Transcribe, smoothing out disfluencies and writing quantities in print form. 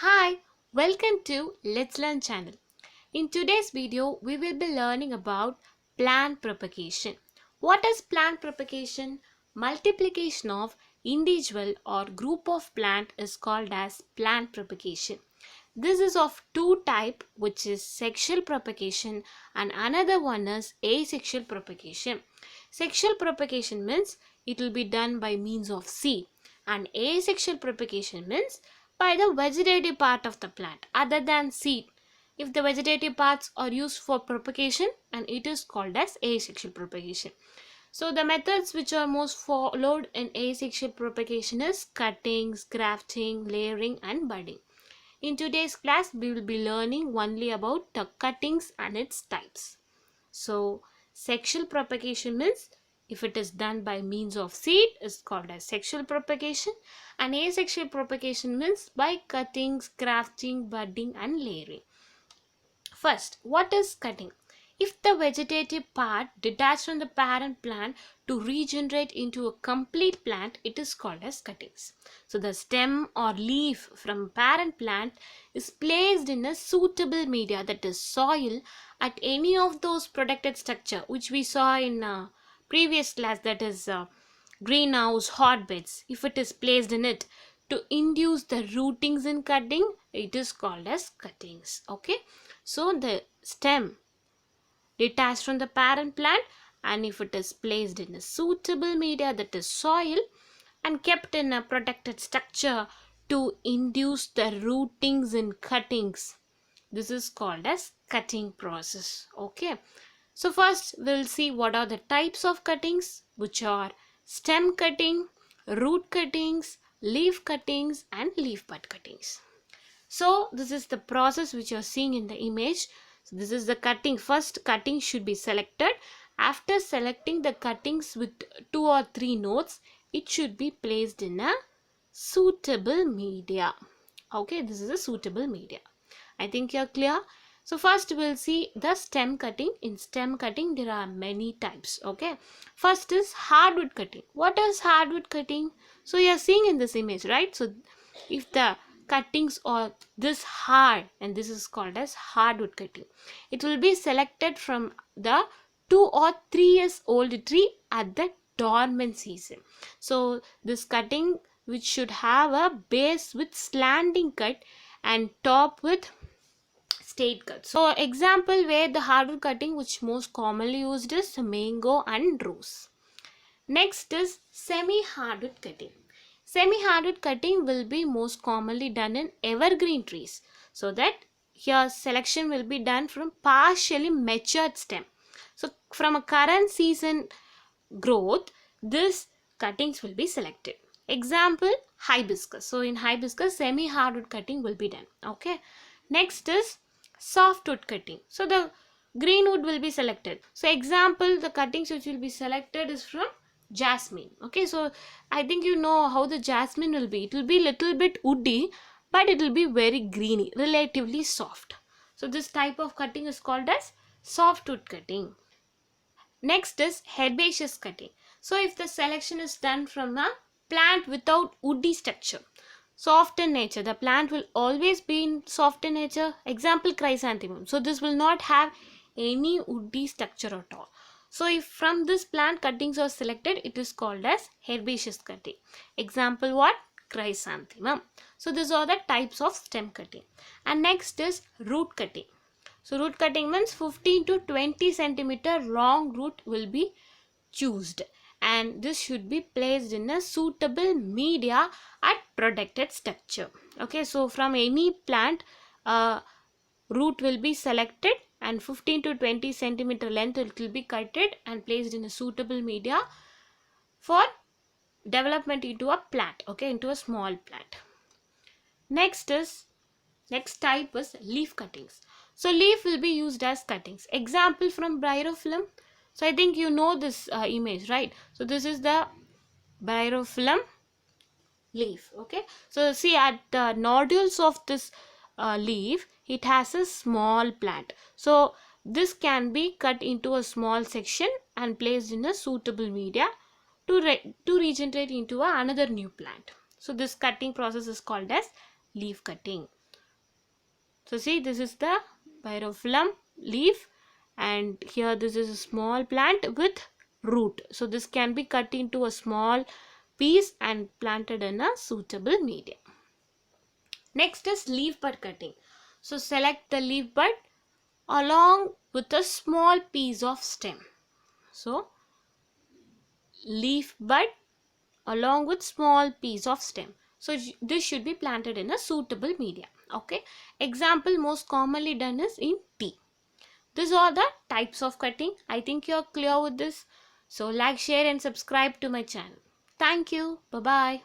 Hi, welcome to Let's Learn channel. In today's video, we will be learning about plant propagation. What is plant propagation? Multiplication of individual or group of plant is called as plant propagation. This is of two type, which is sexual propagation and another one is asexual propagation. Sexual propagation means it will be done by means of seed, and asexual propagation means by the vegetative part of the plant other than seed. If the vegetative parts are used for propagation, and it is called as asexual propagation. So the methods which are most followed in asexual propagation is cuttings, grafting, layering and budding. In today's class, we will be learning only about the cuttings and its types. So sexual propagation means if it is done by means of seed is called as sexual propagation, and asexual propagation means by cuttings, grafting, budding and layering. First, what is cutting? If the vegetative part detached from the parent plant to regenerate into a complete plant, it is called as cuttings. So the stem or leaf from parent plant is placed in a suitable media, that is soil, at any of those protected structure which we saw in previous class, that is greenhouse, hotbeds. If it is placed in it to induce the rootings in cutting, it is called as cuttings. Okay, so the stem detached from the parent plant, and if it is placed in a suitable media, that is soil, and kept in a protected structure to induce the rootings in cuttings, this is called as cutting process. Okay, so first we'll see what are the types of cuttings, which are stem cutting, root cuttings, leaf cuttings and leaf bud cuttings. So this is the process which you are seeing in the image. So this is the cutting. First cutting should be selected. After selecting the cuttings with 2 or 3 nodes, it should be placed in a suitable media. Okay, this is a suitable media. I think you're clear. So first we'll see the stem cutting. In stem cutting there are many types. Okay, first is hardwood cutting. What is hardwood cutting? So you are seeing in this image, right? So if the cuttings are this hard, and this is called as hardwood cutting, it will be selected from the 2 or 3 years old tree at the dormant season. So this cutting which should have a base with slanting cut and top with straight cut. So example where the hardwood cutting which most commonly used is mango and rose. Next is semi-hardwood cutting. Semi-hardwood cutting will be most commonly done in evergreen trees. So that here selection will be done from partially matured stem. So from a current season growth, this cuttings will be selected. Example, hibiscus. So in hibiscus, semi-hardwood cutting will be done. Okay. Next is softwood cutting. So the green wood will be selected. So example, the cuttings which will be selected is from jasmine. Okay, so I think you know how the jasmine will be. It will be little bit woody, but it will be very greeny, relatively soft. So this type of cutting is called as softwood cutting. Next is herbaceous cutting. So if the selection is done from a plant without woody structure, soft in nature, the plant will always be in soft in nature. Example, chrysanthemum. So this will not have any woody structure at all. So if from this plant cuttings are selected, it is called as herbaceous cutting. Example what? Chrysanthemum. So these are the types of stem cutting. And next is root cutting. So root cutting means 15 to 20 centimeter long root will be chosen, and this should be placed in a suitable media at protected structure. Okay, so from any plant root will be selected, and 15 to 20 centimeter length it will be cutted and placed in a suitable media for development into a plant. Okay, into a small plant. Next type is leaf cuttings. So leaf will be used as cuttings. Example from bryophyllum. So I think you know this image, right? So this is the bryophyllum leaf. Okay, so see at the nodules of this leaf, it has a small plant. So this can be cut into a small section and placed in a suitable media to regenerate into another new plant. So this cutting process is called as leaf cutting. So see, this is the pyrophyllum leaf, and here this is a small plant with root. So this can be cut into a small piece and planted in a suitable medium. Next is leaf bud cutting. So select the leaf bud along with a small piece of stem. So leaf bud along with small piece of stem. So this should be planted in a suitable medium. Okay. Example most commonly done is in tea. These are the types of cutting. I think you're clear with this. So like, share and subscribe to my channel. Thank you. Bye-bye.